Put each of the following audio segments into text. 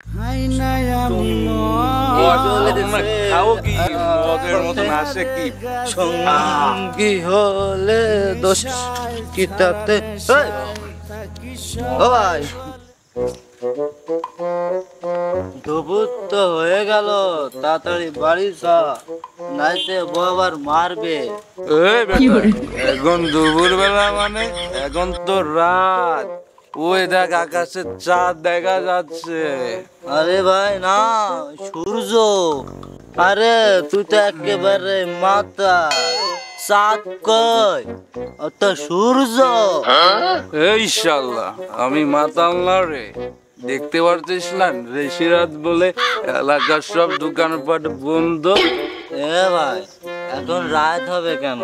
খাই নাই আমি খাও কি মদের মতন আসে কি সঙ্গী হলে দোষ কি তাতে ও ভাই দুপুর তো হয়ে গেল, তাড়াতাড়ি বাড়ি যা, নাইতে বাবার মারবে। এখন দুপুর বেলা মানে এখন তো রাত, ওই দেখ আকাশে চাঁদ দেখা যাচ্ছে। আরে ভাই না, সূর্য। আরে তুই তো একেবারে মাথা, চাঁদ কই তো সূর্য। এই শাল্লা আমি মাতাল না রে, দেখতে পারছিস না রেশি রাত বলে এলাকার সব দোকানপাট বন্ধ। এ ভাই এখন রাত হবে কেন?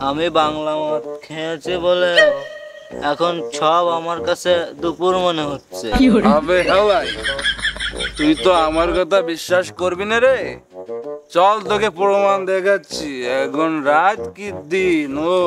আমি বাংলা মদ খেয়েছি বলে এখন সব আমার কাছে দুপুর মনে হচ্ছে। আবে হালাই, তুই তো আমার কথা বিশ্বাস করবি না রে। চল তোকে প্রমাণ দেখাচ্ছি, এখন রাত কি দিন। ও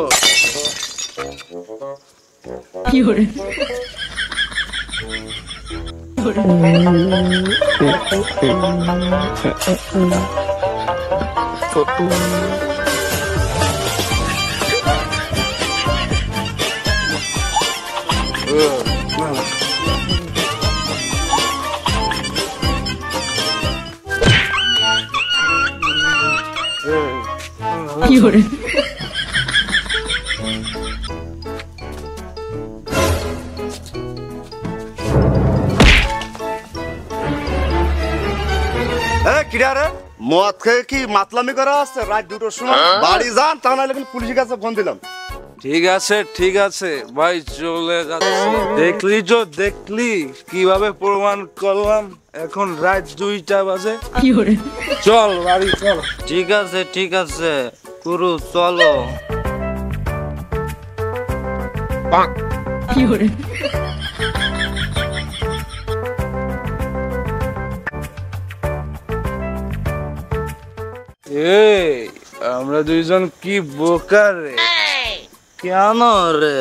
মদ খেয়ে কি মাতলামি করা আছে? রাত 2টার সময় বাড়ি যান, তা নাহলে কিন্তু পুলিশের কাছে ফোন দিলাম। ঠিক আছে ঠিক আছে ভাই, চলে যাচ্ছি। দেখলি কিভাবে প্রমাণ করলাম? এখন রাত 2টা বাজে, চল বাড়ি চল। ঠিক আছে গুরু, চলো। এই আমরা দুইজন কি বোকা রে? কেন রে?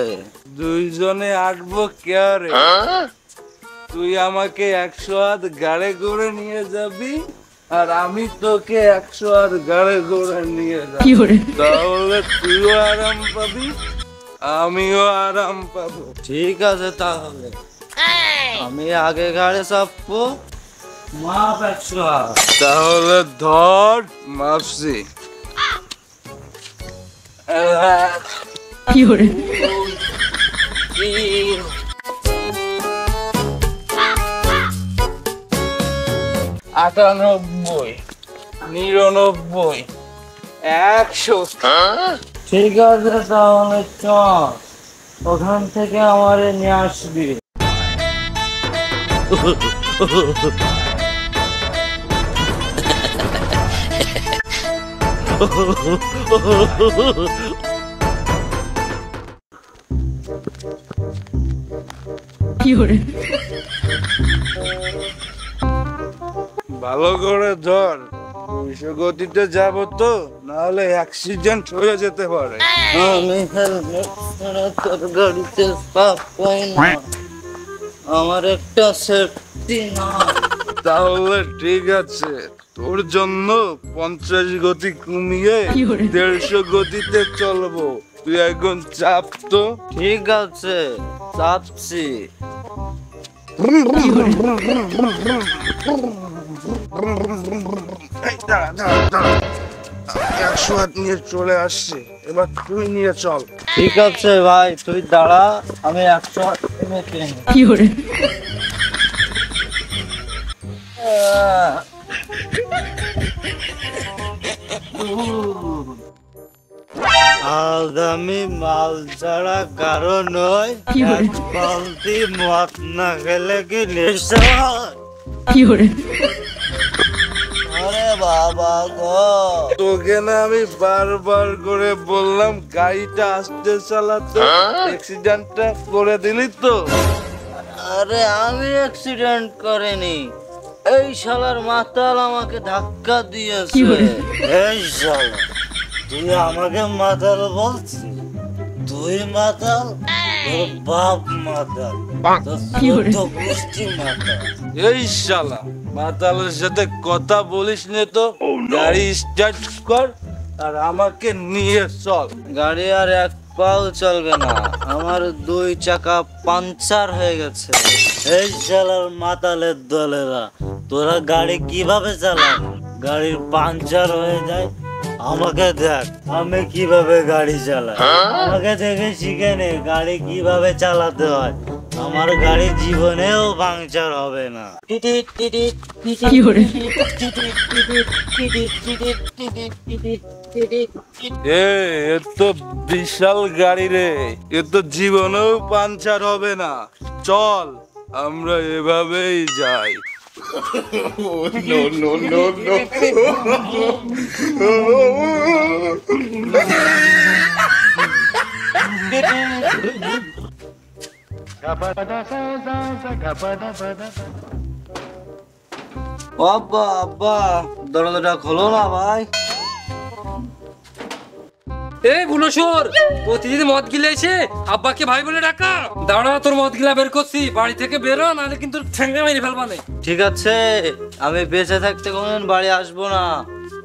দুইজনে আঁকবো কে রে? তুই আমাকে 100 হাত গাড়ে করে নিয়ে যাবি, আর আমি তোকে 100 হাত গাড়ে করে নিয়ে যাবি। তাহলে তুইও আরাম পাবি, আমিও আরাম পাবো। ঠিক আছে, তাহলে আমি আগে গাড়ি চাপবো, মাপ 100 হাত। তাহলে ধর মাপসি। আটানব্বই, 99, 100। ঠিক আছে, তাহলে চল, ওখান থেকে আমারে নিয়ে আসবি। ভালো করে ধর, 200 গতিতে যাবো তো, নাহলে অ্যাক্সিডেন্ট হয়ে যেতে পারে। আমি হেলমেট ছাড়া তোর গাড়িতে চাপ পাই না, আমার একটা সেফটি না। তাহলে ঠিক আছে, তোর জন্য 50 গতি কমিয়ে 150 গতিতে চলবো। তুই এখন চাপ তো। ঠিক আছে, চাপছি। 100 হাত নিয়ে চলে আসছে, এবার তুই নিয়ে চল। ঠিক আছে ভাই, তুই দাঁড়া, আমি 100 হাত মেপে নিই। আজ আমি মাল ছাড়া কারো নয়, বালতি মদ না খেলে কি নেশা হয়? আরে বাবা গো, তোকে না আমি বারবার করে বললাম গাড়িটা আস্তে চালাতে, অ্যাক্সিডেন্টটা করে দিলি তো। আরে আমি অ্যাক্সিডেন্ট করিনি, এই শালার মাতাল আমাকে ধাক্কা দিয়েছে। এই শালা, তুই আমাকে মাতাল বলছিস? তুই মাতাল? তোর বাপ মাতাল, তোর চোদ্দ গোষ্ঠী মাতাল। এই শালা মাতালের সাথে কথা বলিস নে তো। গাড়ি স্টার্ট কর আর আমাকে নিয়ে চল। গাড়ি আর এক পাও চলবে না, আমার 2 চাকা পাংচার হয়ে গেছে। এই শালার মাতালের দলেরা, তোরা গাড়ি কিভাবে চালাস? গাড়ির পাংচার হয়ে যায়। আমাকে দেখ আমি কিভাবে গাড়ি চালাই, আমাকে দেখে শিখে নে গাড়ি কিভাবে চালাতে হয়। আমার গাড়ি জীবনেও পাংচার হবে না। এ তো বিশাল গাড়ি রে, এ তো জীবনেও পাঞ্চার হবে না। চল আমরা এভাবেই যাই। No, no, no, no. আব্বা আব্বা, দরজাটা খোলো না ভাই। এই বুনসর, প্রতিদিন মদ গিলে এসে আব্বাকে ভাই বলে ডাকা। দাঁড়া, তোর মদ গিলা বের করছি, বাড়ি থেকে বেরো, নাহলে কিন্তু ঠ্যাঙ্গে মেরে ফেলবানে। ঠিক আছে, আমি বেঁচে থাকতে কোনদিন বাড়ি আসবো না,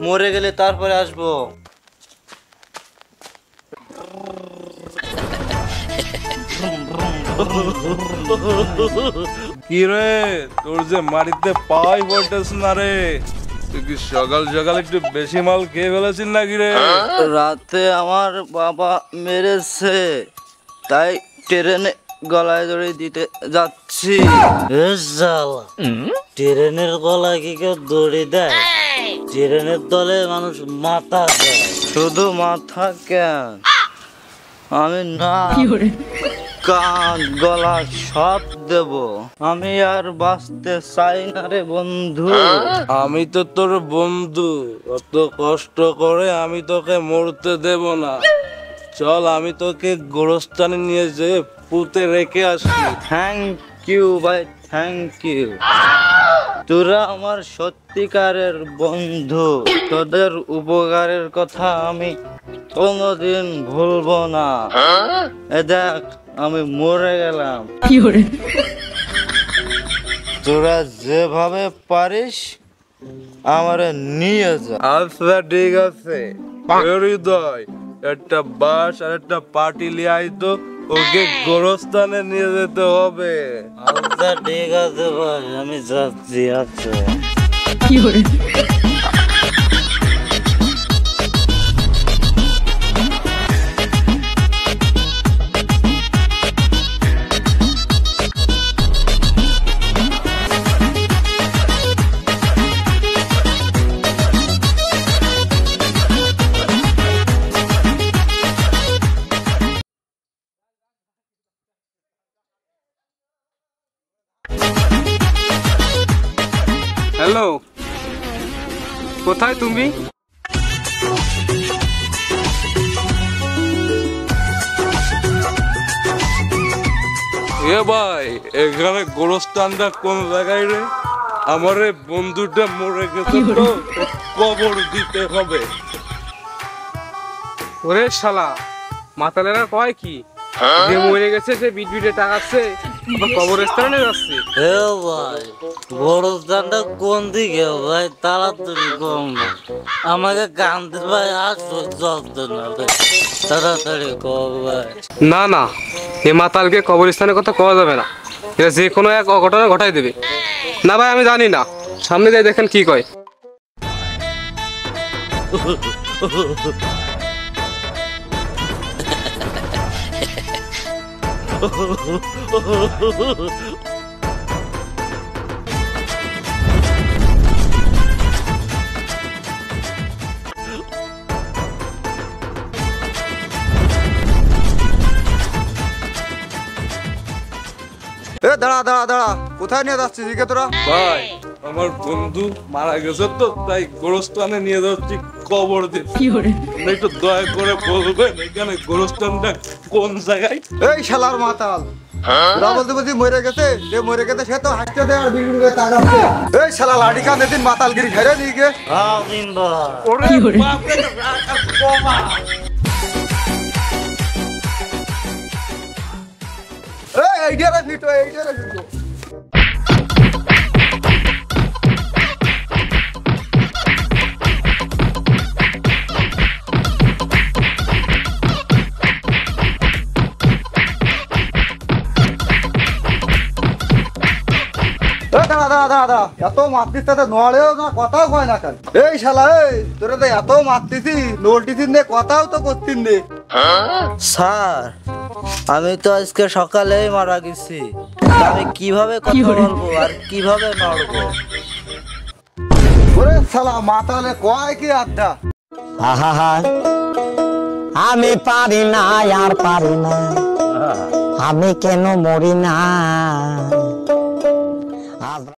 মরে গেলে তারপরে আসবো। কি রে, তোর যে মাটিতে পাই বলতেছ না রে? তুই কি সকাল সকাল একটু বেশি মাল খেয়ে ফেলেছিস নাকি রে? রাতে আমার বাবা মেরেছে, তাই ট্রেনে গলায় দড়ি দিতে যাচ্ছি। ট্রেনের গলায় কি কেউ দড়ি দেয়? ট্রেনের দলে মানুষ মাথা দেয়। শুধু মাথা কেন, আমি না কান গলা সব দেব। আমি আর বাঁচতে চাই না রে বন্ধু। আমি তো তোর বন্ধু, অত কষ্ট করে আমি তোকে মরতে দেব না। চল আমি তোকে গোরস্থানে নিয়ে যেয়ে পুঁতে রেখে আসি। থ্যাংক ইউ ভাই, থ্যাংক ইউ। তোরা আমার সত্যিকারের বন্ধু, তোদের উপকারের কথা আমি কোনোদিন ভুলবো না। এ দেখ আমি মরে গেলাম। তোরা যেভাবে পারিস আমারে নিয়ে যা। আচ্ছা ঠিক আছে, হৃদয় একটা বাস আর একটা পার্টি লিয়ে আই তো, ওকে গোরস্থানে নিয়ে যেতে হবে। আচ্ছা ঠিক আছে ভাই, আমি যাচ্ছি। আচ্ছা হ্যালো, কোথায় তুমি? এ ভাই, এখানে গোরস্থানটা কোন জায়গায় রে? আমার এই বন্ধুটা মরে গেছে তো, কবর দিতে হবে। ওরে শালা, মাতালেরা কয় কি যে মরে গেছে সে বিট বিটে টাকাচ্ছে, কবরস্থানে যাচ্ছে। হে ভাই, গোরস্থানটা কোন দিকে ভাই? তাড়াতাড়ি কম, আমাকে কান্দে ভাই, আর সহ্য হতো না ভাই, তাড়াতাড়ি কম ভাই। না না, এ মাতালকে কবরস্থানের কথা কওয়া যাবে না, এটা যে কোনো এক অঘটনা ঘটাই দেবে। না ভাই আমি জানি না, সামনে যাই দেখেন কি কয়। দাঁড়া দাঁড়া দাঁড়া, কোথায় নিয়ে যাচ্ছিস দিকে তোরা? ভাই আমার বন্ধু মারা গেছে তো, তাই গোরস্থানে নিয়ে যাচ্ছি কবর দিতে। একটু দয়া করে বলবেন এখানে গোরস্থানটা কোন জায়গায়? এই শালার মাতাল, তোরা বলতে বলছি মরে গেছে, যে মরে গেছে সে তো হাসতে দেয় আর বিড়ি করে তাকাচ্ছে। এই শালা লাঠি কান দিন মাতালগিরি ছেড়ে দিয়ে গে। ওরে বাপ রে, বাবা। এইটারে ফিটো এইটারে ফিটো দাদা এত মারতিস তাতে নড়েও না কথাও কয় না কেন এই শালা এই তোরা তো এত মারতিসি নড়তিসিস নে কথাও তো করতিস নে স্যার আমি তো আজকে সকালেই মারা গেছি আমি কিভাবে কথা বলবো আর কিভাবে নড়বো? ওরে শালা মাতালে কয় কি আড্ডা আহা আমি পারি না আর পারি না আমি কেন মরি না